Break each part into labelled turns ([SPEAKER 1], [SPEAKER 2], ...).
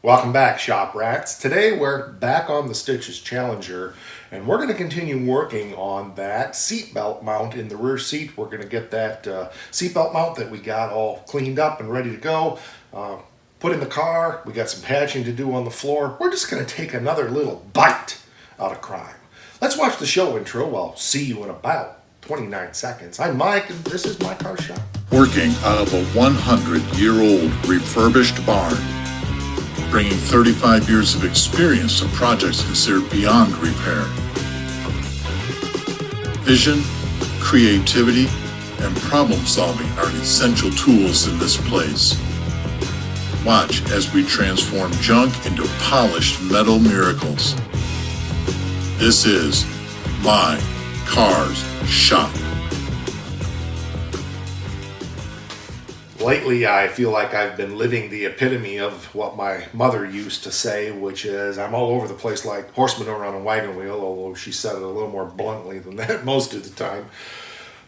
[SPEAKER 1] Welcome back, Shop Rats. Today we're back on the Stitches Challenger, and we're going to continue working on that seatbelt mount in the rear seat. We're going to get that seatbelt mount that we got all cleaned up and ready to go, put in the car. We got some patching to do on the floor. We're just going to take another little bite out of crime. Let's watch the show intro. I'll see you in about 29 seconds. I'm Mike, and this is my car shop.
[SPEAKER 2] Working out of a 100-year-old refurbished barn, bringing 35 years of experience to projects considered beyond repair. Vision, creativity, and problem solving are essential tools in this place. Watch as we transform junk into polished metal miracles. This is My Cars Shop.
[SPEAKER 1] Lately, I feel like I've been living the epitome of what my mother used to say, which is I'm all over the place like horse manure on a wagon wheel, although she said it a little more bluntly than that most of the time.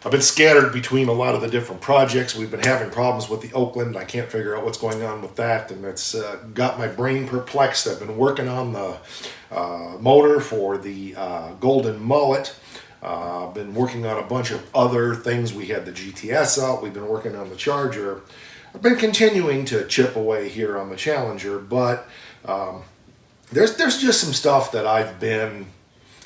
[SPEAKER 1] I've been scattered between a lot of the different projects. We've been having problems with the Oakland. I can't figure out what's going on with that, and it's got my brain perplexed. I've been working on the motor for the Golden Mullet. I've been working on a bunch of other things. We had the GTS out. We've been working on the Charger. I've been continuing to chip away here on the Challenger, but there's just some stuff that I've been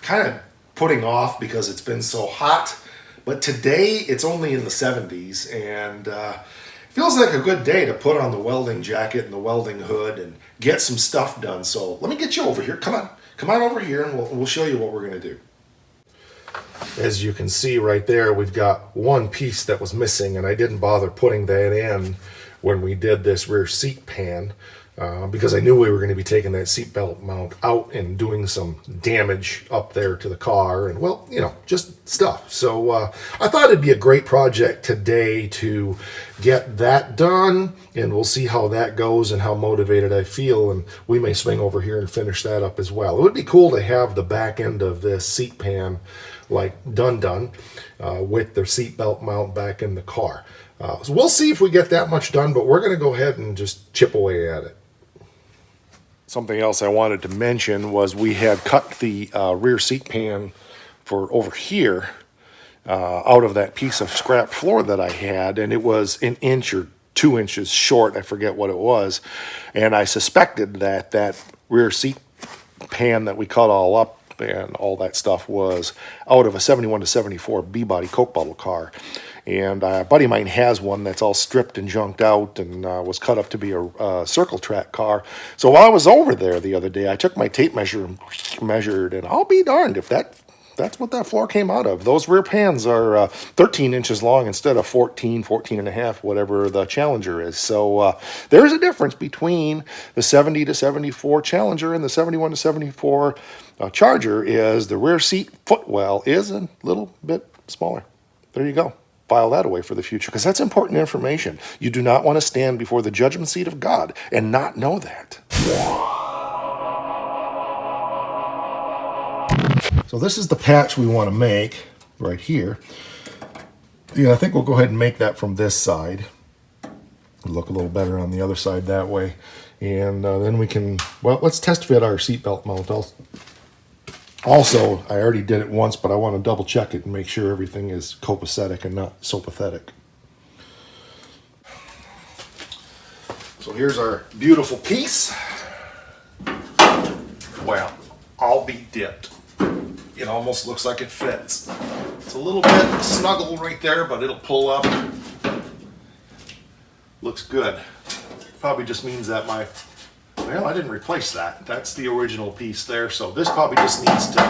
[SPEAKER 1] kind of putting off because it's been so hot. But today it's only in the 70s, and it feels like a good day to put on the welding jacket and the welding hood and get some stuff done. So let me get you over here. Come on over here, and we'll show you what we're going to do. As you can see right there, we've got one piece that was missing, and I didn't bother putting that in when we did this rear seat pan because I knew we were going to be taking that seatbelt mount out and doing some damage up there to the car and, well, you know, just stuff. So I thought it'd be a great project today to get that done, and we'll see how that goes and how motivated I feel, and we may swing over here and finish that up as well. It would be cool to have the back end of this seat pan like done with their seatbelt mount back in the car. So we'll see if we get that much done, but we're going to go ahead and just chip away at it. Something else I wanted to mention was we had cut the rear seat pan for over here out of that piece of scrap floor that I had, and it was an inch or 2 inches short. I forget what it was, and I suspected that that rear seat pan that we cut all up and all that stuff was out of a 71 to 74 B-body Coke bottle car. And a buddy of mine has one that's all stripped and junked out and was cut up to be a circle track car. So while I was over there the other day, I took my tape measure and measured, and I'll be darned if that's what that floor came out of. Those rear pans are 13 inches long instead of 14 and a half, whatever the Challenger is. So there's a difference between the 70 to 74 Challenger and the 71 to 74 Charger. Is the rear seat footwell is a little bit smaller. There you go. File that away for the future, because that's important information. You do not want to stand before the judgment seat of God and not know that. So this is the patch we want to make right here. Yeah, I think we'll go ahead and make that from this side. It'll look a little better on the other side that way. And then we can, well, let's test fit our seatbelt mount. Also, I already did it once, but I want to double check it and make sure everything is copacetic and not so pathetic. So here's our beautiful piece. Well, I'll be dipped. It almost looks like it fits. It's a little bit snuggle right there, but it'll pull up. Looks good. Probably just means that well, I didn't replace that. That's the original piece there, so this probably just needs to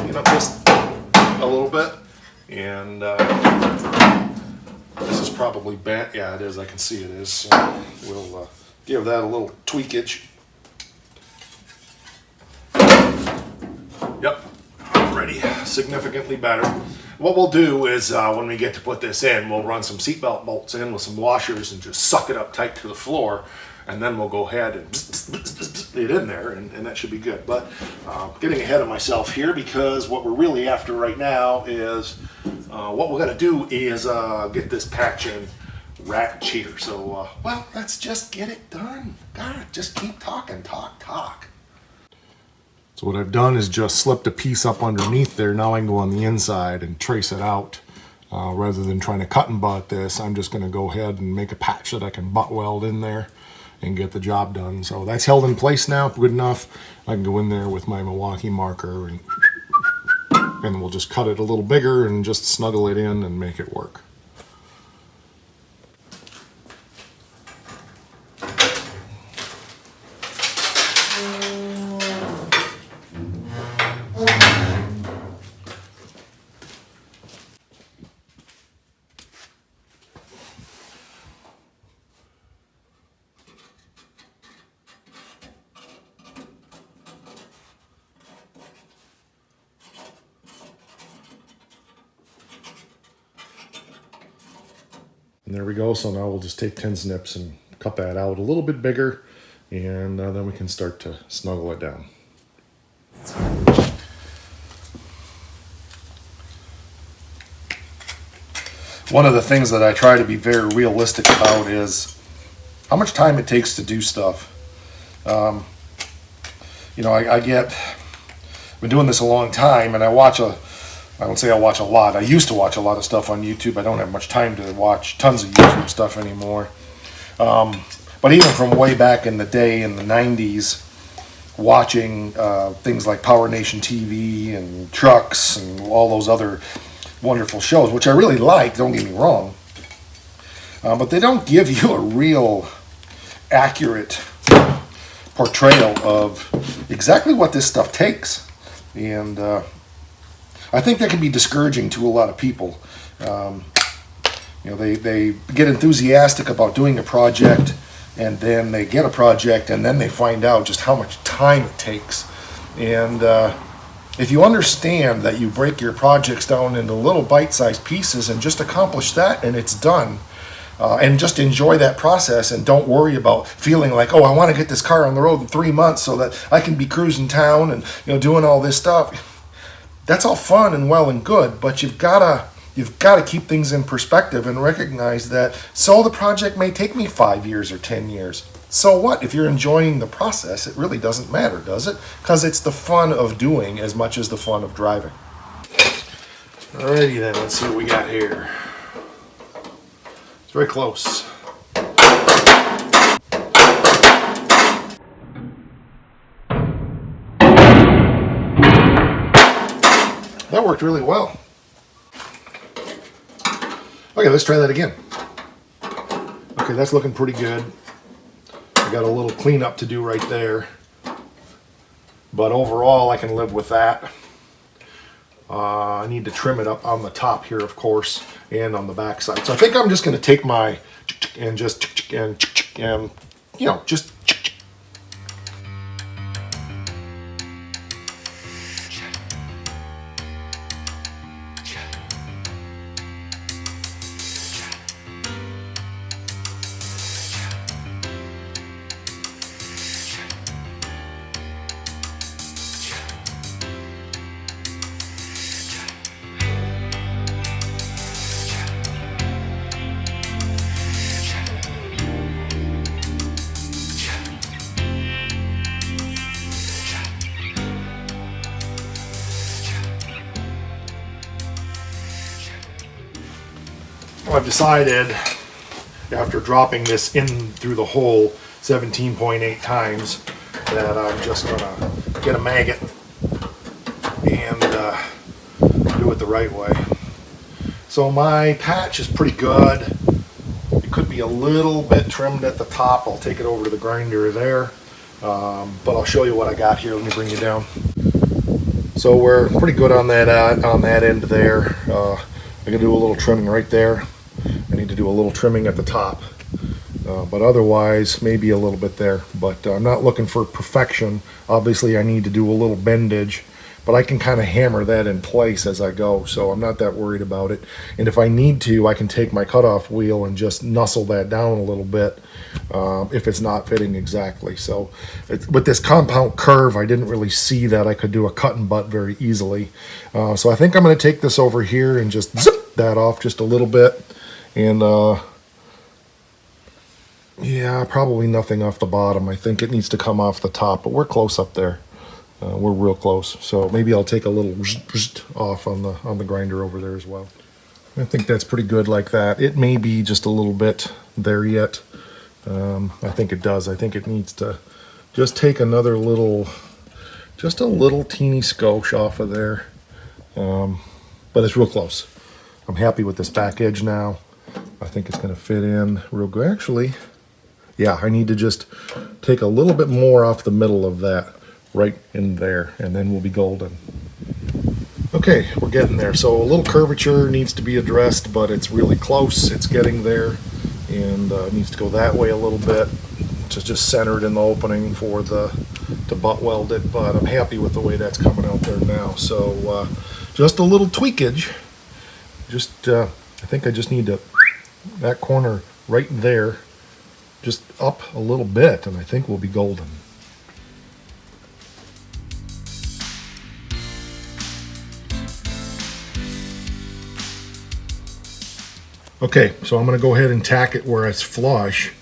[SPEAKER 1] clean up just a little bit. And this is probably bent. Yeah, it is. I can see it is. So we'll give that a little tweakage. Yep, already significantly better. What we'll do is when we get to put this in, we'll run some seatbelt bolts in with some washers and just suck it up tight to the floor, and then we'll go ahead and it in there, and that should be good. But getting ahead of myself here, because what we're really after right now is what we're going to do is get this patch in rat cheater. So, well, let's just get it done. God, just keep talking, talk. So what I've done is just slipped a piece up underneath there. Now I can go on the inside and trace it out. Rather than trying to cut and butt this, I'm just going to go ahead and make a patch that I can butt weld in there and get the job done. So that's held in place now, good enough. I can go in there with my Milwaukee marker and we'll just cut it a little bigger and just snuggle it in and make it work. And there we go. So now we'll just take tin snips and cut that out a little bit bigger, and then we can start to snuggle it down. One of the things that I try to be very realistic about is how much time it takes to do stuff. You know, I've been doing this a long time, and I don't say I watch a lot. I used to watch a lot of stuff on YouTube. I don't have much time to watch tons of YouTube stuff anymore. But even from way back in the day, in the 90s, watching things like Power Nation TV and Trucks and all those other wonderful shows, which I really like, don't get me wrong. But they don't give you a real accurate portrayal of exactly what this stuff takes. And I think that can be discouraging to a lot of people. You know, they get enthusiastic about doing a project, and then they get a project, and then they find out just how much time it takes. And if you understand that you break your projects down into little bite-sized pieces and just accomplish that and it's done, and just enjoy that process and don't worry about feeling like, oh, I want to get this car on the road in 3 months so that I can be cruising town and, you know, doing all this stuff. That's all fun and well and good, but you've got to keep things in perspective and recognize that, so the project may take me 5 years or 10 years. So what? If you're enjoying the process, it really doesn't matter, does it? Because it's the fun of doing as much as the fun of driving. Alrighty then, let's see what we got here. It's very close. That worked really well. Okay, let's try that again. Okay, that's looking pretty good. I got a little cleanup to do right there. But overall, I can live with that. I need to trim it up on the top here, of course, and on the back side. So I think I'm just going to take my and you know, just I've decided, after dropping this in through the hole 17.8 times, that I'm just going to get a maggot and do it the right way. So my patch is pretty good. It could be a little bit trimmed at the top. I'll take it over to the grinder there. But I'll show you what I got here. Let me bring you down. So we're pretty good on that end there. I'm going to do a little trimming right there. I need to do a little trimming at the top, but otherwise maybe a little bit there. But I'm not looking for perfection. Obviously I need to do a little bendage, but I can kind of hammer that in place as I go, so I'm not that worried about it. And if I need to, I can take my cutoff wheel and just nuzzle that down a little bit if it's not fitting exactly. So with this compound curve, I didn't really see that I could do a cut and butt very easily. So I think I'm going to take this over here and just zip that off just a little bit and Yeah, probably nothing off the bottom. I think it needs to come off the top, but we're close up there. We're real close. So maybe I'll take a little off on the grinder over there as well. I think that's pretty good like that. It may be just a little bit there yet. I think it does. I think it needs to just take another little, just a little teeny skosh off of there. But it's real close. I'm happy with this back edge now. I think it's going to fit in real good. Actually, yeah, I need to just take a little bit more off the middle of that right in there, and then we'll be golden. Okay, we're getting there. So a little curvature needs to be addressed, but it's really close. It's getting there, and needs to go that way a little bit to just center it in the opening for to butt weld it. But I'm happy with the way that's coming out there now. So just a little tweakage. I think I just need to that corner right there, just up a little bit, and I think we'll be golden. Okay, so I'm going to go ahead and tack it where it's flush,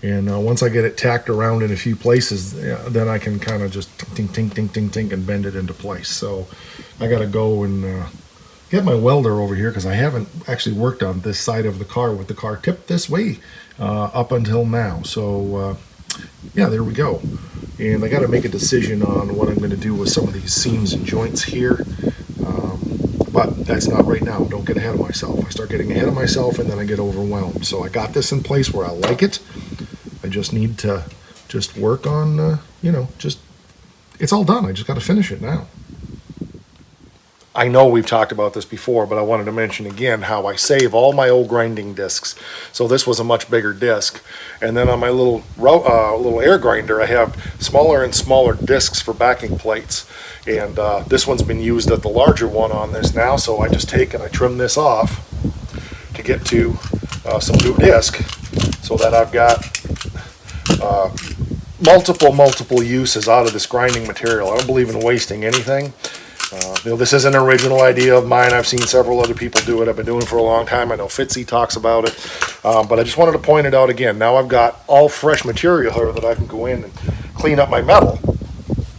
[SPEAKER 1] and once I get it tacked around in a few places, then I can kind of just tink, tink, tink, tink, tink, and bend it into place. So I got to go and get my welder over here because I haven't actually worked on this side of the car with the car tipped this way up until now. So yeah, there we go. And I got to make a decision on what I'm going to do with some of these seams and joints here. But that's not right now. Don't get ahead of myself. I start getting ahead of myself and then I get overwhelmed. So I got this in place where I like it. I just need to just work on, it's all done. I just got to finish it now. I know we've talked about this before, but I wanted to mention again how I save all my old grinding discs. So this was a much bigger disc. And then on my little air grinder, I have smaller and smaller discs for backing plates. And this one's been used at the larger one on this now, so I just take and I trim this off to get to some new disc so that I've got multiple uses out of this grinding material. I don't believe in wasting anything. This is an original idea of mine. I've seen several other people do it. I've been doing it for a long time. I know Fitzy talks about it. But I just wanted to point it out again. Now I've got all fresh material here that I can go in and clean up my metal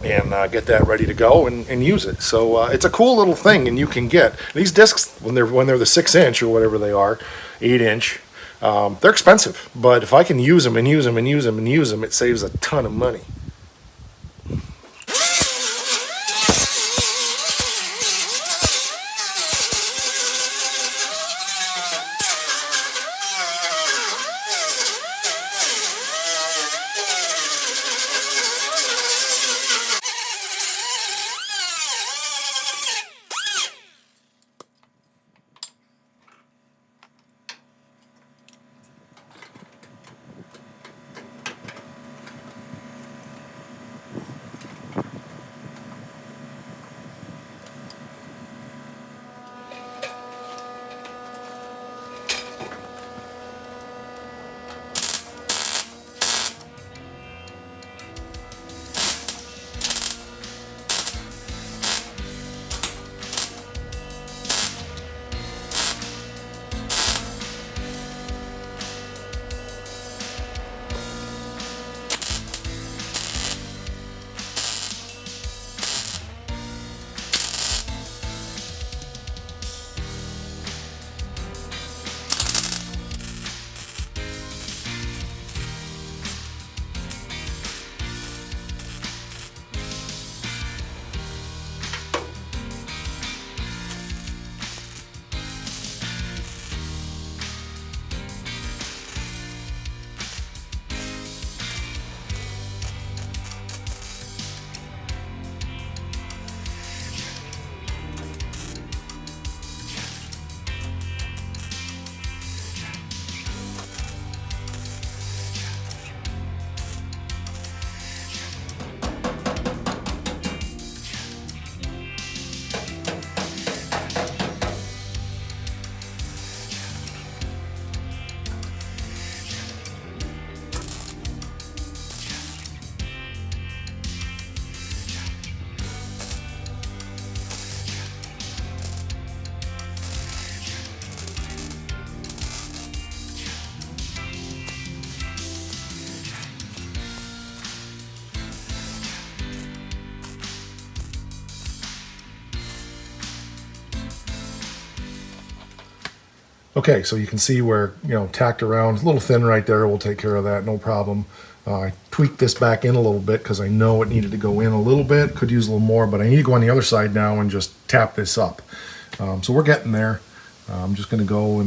[SPEAKER 1] and get that ready to go and use it. So it's a cool little thing, and you can get these discs when they're the 6-inch or whatever they are, 8-inch. They're expensive, but if I can use them and use them and use them and use them, it saves a ton of money. Okay, so you can see where, tacked around, a little thin right there. We'll take care of that, no problem. I tweaked this back in a little bit because I know it needed to go in a little bit. Could use a little more, but I need to go on the other side now and just tap this up. So we're getting there. I'm just going to go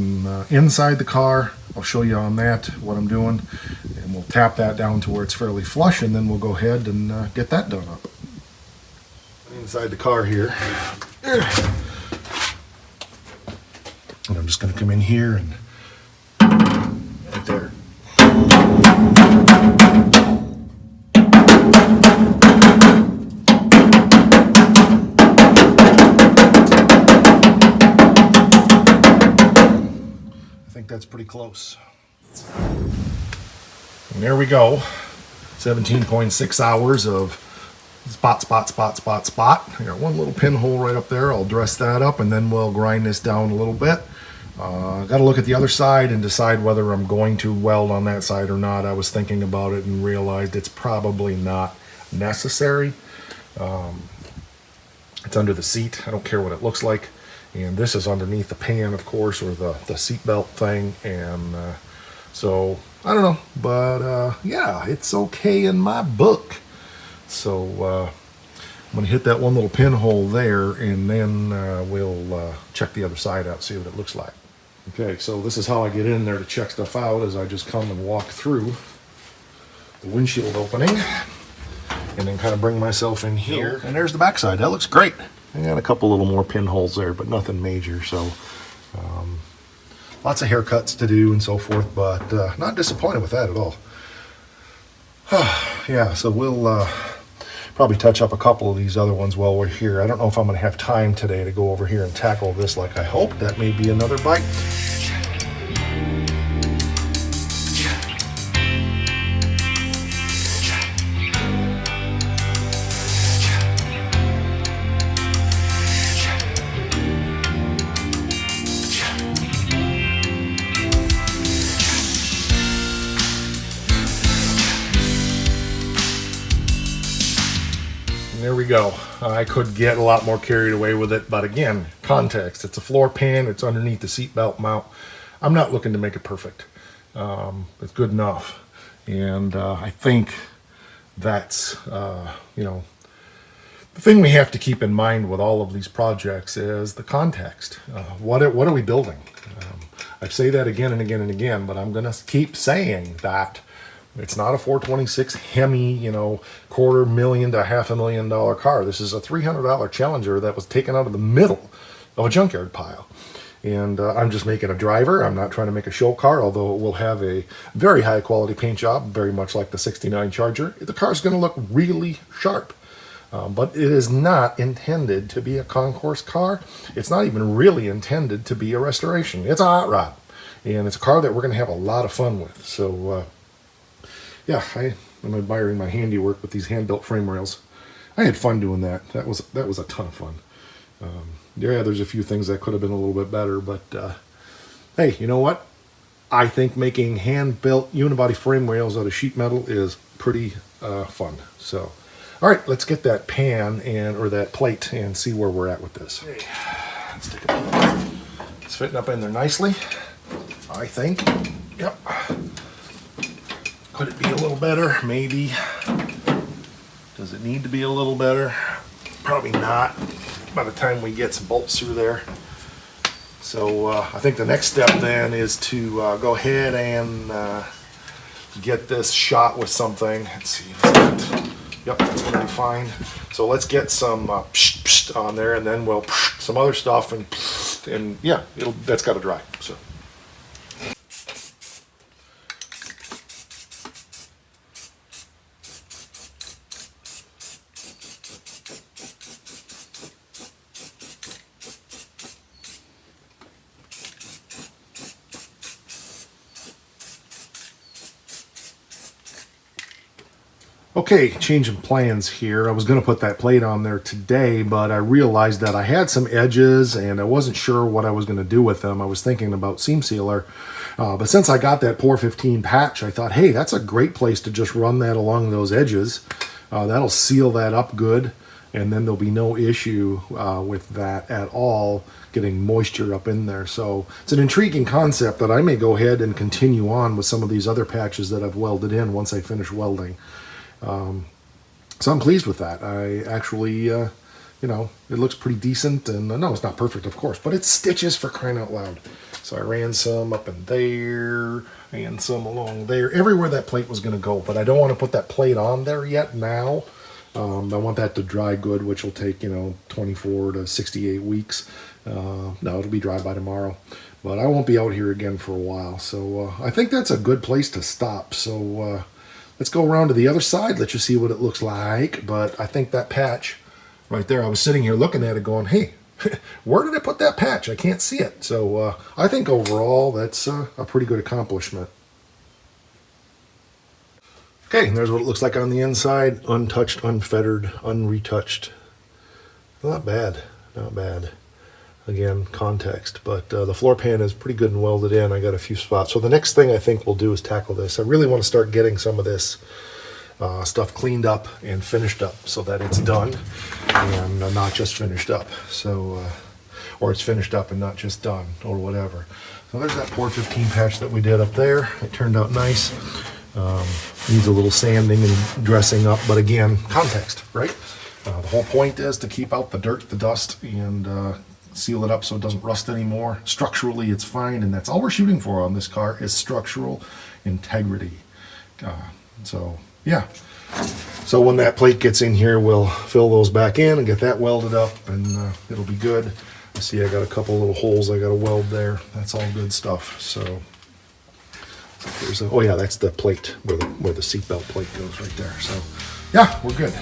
[SPEAKER 1] inside the car. I'll show you on that what I'm doing, and we'll tap that down to where it's fairly flush, and then we'll go ahead and get that done up. Inside the car here. And I'm just going to come in here and right there. I think that's pretty close. And there we go. 17.6 hours of spot. I got one little pinhole right up there. I'll dress that up and then we'll grind this down a little bit. Got to look at the other side and decide whether I'm going to weld on that side or not. I was thinking about it and realized it's probably not necessary. It's under the seat. I don't care what it looks like. And this is underneath the pan, of course, or the seat belt thing. And so, I don't know. But yeah, it's okay in my book. So I'm going to hit that one little pinhole there, and then we'll check the other side out, see what it looks like. Okay, so this is how I get in there to check stuff out, is I just come and walk through the windshield opening, and then kind of bring myself in here. And there's the backside. That looks great. I got a couple little more pinholes there, but nothing major. So lots of haircuts to do and so forth, but not disappointed with that at all. Yeah, so we'll probably touch up a couple of these other ones while we're here. I don't know if I'm going to have time today to go over here and tackle this like I hope. That may be another bite. There we go. I could get a lot more carried away with it, but again, context. It's a floor pan. It's underneath the seatbelt mount. I'm not looking to make it perfect. It's good enough, and I think that's the thing we have to keep in mind with all of these projects is the context. What are we building? I say that again and again and again, but I'm going to keep saying that. It's not a 426 Hemi, $250,000 to $500,000 car. This is a $300 Challenger that was taken out of the middle of a junkyard pile. And I'm just making a driver. I'm not trying to make a show car, although it will have a very high quality paint job, very much like the 69 Charger. The car's going to look really sharp. But it is not intended to be a concourse car. It's not even really intended to be a restoration. It's a hot rod. And it's a car that we're going to have a lot of fun with. So, yeah, I'm admiring my handiwork with these hand-built frame rails. I had fun doing that. That was a ton of fun. Yeah, there's a few things that could have been a little bit better, but hey, you know what? I think making hand-built unibody frame rails out of sheet metal is pretty fun. So, all right, let's get that pan or that plate and see where we're at with this. Okay, let's take a look. It's fitting up in there nicely, I think. Yep. Could it be a little better? Maybe. Does it need to be a little better? Probably not by the time we get some bolts through there. So I think the next step then is to go ahead and get this shot with something. Let's see. Yep, that's going to be fine. So let's get some psh, psh on there, and then we'll psh, some other stuff, and yeah, that's got to dry. So. Okay, changing plans here. I was going to put that plate on there today, but I realized that I had some edges and I wasn't sure what I was going to do with them. I was thinking about seam sealer, but since I got that Pour 15 patch, I thought, hey, that's a great place to just run that along those edges. That'll seal that up good. and then there'll be no issue with that at all, getting moisture up in there. So it's an intriguing concept that I may go ahead and continue on with some of these other patches that I've welded in once I finish welding. So I'm pleased with that. I actually, you know, it looks pretty decent, and no, it's not perfect, of course, but it's stitches, for crying out loud. So I ran some up in there, and some along there, everywhere that plate was going to go, but I don't want to put that plate on there yet now. I want that to dry good, which will take, you know, 24 to 68 weeks. No, it'll be dry by tomorrow, but I won't be out here again for a while. So I think that's a good place to stop. So let's go around to the other side, let you see what it looks like. But I think that patch right there, I was sitting here looking at it going, hey, where did I put that patch? I can't see it. So I think overall that's a pretty good accomplishment. Okay, and there's what it looks like on the inside. Untouched, unfettered, unretouched. Not bad, not bad. Again, context, but the floor pan is pretty good and welded in. I got a few spots. So the next thing I think we'll do is tackle this. I really want to start getting some of this stuff cleaned up and finished up so that it's done and not just finished up. So, or it's finished up and not just done or whatever. So there's that Port 15 patch that we did up there. It turned out nice. Needs a little sanding and dressing up, but again, context, right? The whole point is to keep out the dirt, the dust, and seal it up so it doesn't rust anymore. Structurally, it's fine, and that's all we're shooting for on this car is structural integrity. So, yeah. So when that plate gets in here, we'll fill those back in and get that welded up, and it'll be good. You see, I got a couple little holes I got to weld there. That's all good stuff. So there's oh yeah, that's the plate where the seatbelt plate goes right there. So yeah, we're good.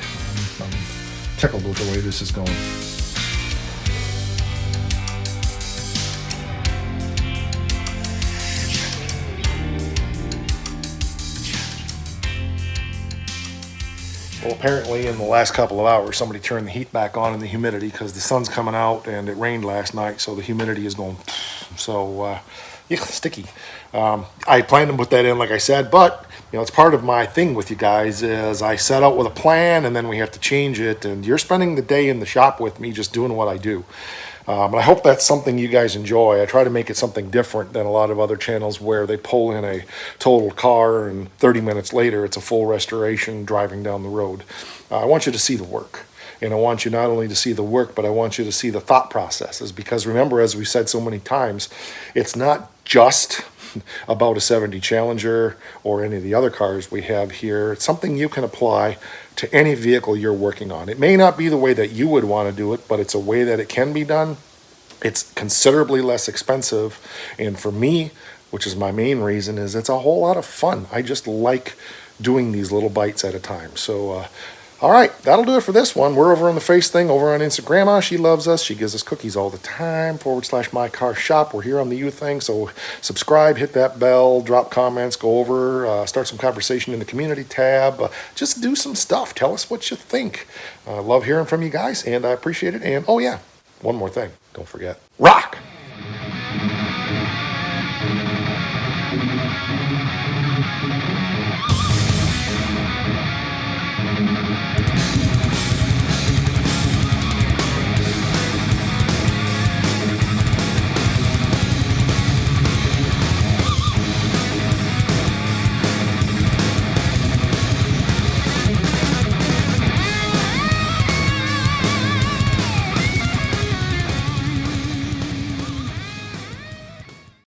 [SPEAKER 1] I'm tickled with the way this is going. Well, apparently in the last couple of hours, somebody turned the heat back on in the humidity because the sun's coming out and it rained last night, so the humidity is going. So, yeah, sticky. I planned to put that in, like I said, but you know, it's part of my thing with you guys is I set out with a plan and then we have to change it, and you're spending the day in the shop with me just doing what I do. But I hope that's something you guys enjoy. I try to make it something different than a lot of other channels where they pull in a total car and 30 minutes later it's a full restoration driving down the road. I want you to see the work. And I want you not only to see the work, but I want you to see the thought processes. Because remember, as we've said so many times, it's not just about a 70 Challenger or any of the other cars we have here. It's something you can apply to any vehicle you're working on. It may not be the way that you would want to do it, but it's a way that it can be done. It's considerably less expensive. And for me, which is my main reason, is it's a whole lot of fun. I just like doing these little bites at a time. So, all right, that'll do it for this one. We're over on the Face thing, over on Instagram. She loves us. She gives us cookies all the time, /mycarshop. We're here on the You thing, so subscribe, hit that bell, drop comments, go over, start some conversation in the community tab. Just do some stuff. Tell us what you think. Love hearing from you guys, and I appreciate it. And, oh, yeah, one more thing. Don't forget, rock!